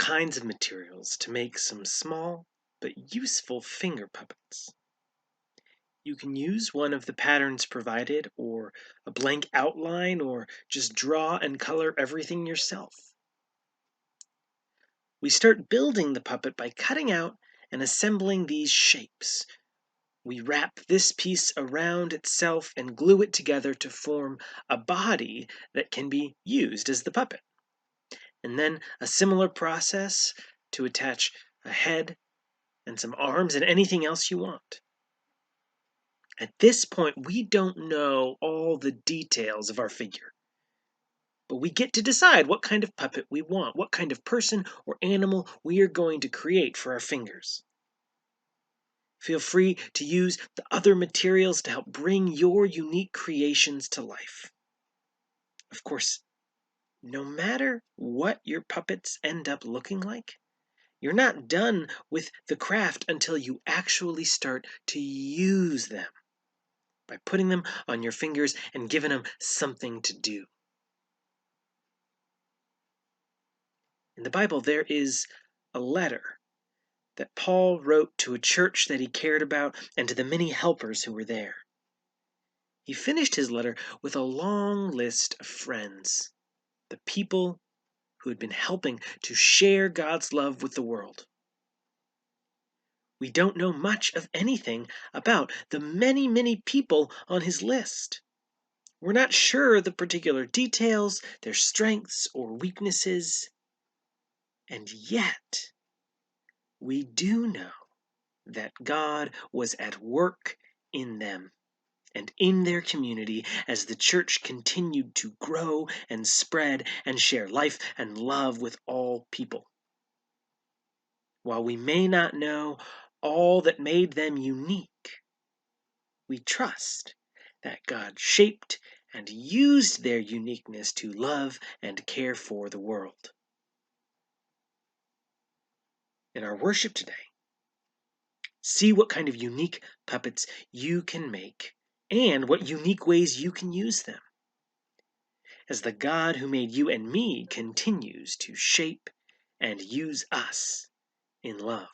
kinds of materials to make some small but useful finger puppets. You can use one of the patterns provided, or a blank outline, or just draw and color everything yourself. We start building the puppet by cutting out and assembling these shapes. We wrap this piece around itself and glue it together to form a body that can be used as the puppet. And then a similar process to attach a head and some arms and anything else you want. At this point, we don't know all the details of our figure, but we get to decide what kind of puppet we want, what kind of person or animal we are going to create for our fingers. Feel free to use the other materials to help bring your unique creations to life. Of course, no matter what your puppets end up looking like, you're not done with the craft until you actually start to use them, by putting them on your fingers and giving them something to do. In the Bible, there is a letter that Paul wrote to a church that he cared about and to the many helpers who were there. He finished his letter with a long list of friends, the people who had been helping to share God's love with the world. We don't know much of anything about the many, many people on his list. We're not sure the particular details, their strengths or weaknesses. And yet, we do know that God was at work in them and in their community as the church continued to grow and spread and share life and love with all people. While we may not know all that made them unique, we trust that God shaped and used their uniqueness to love and care for the world. In our worship today, see what kind of unique puppets you can make and what unique ways you can use them, as the God who made you and me continues to shape and use us in love.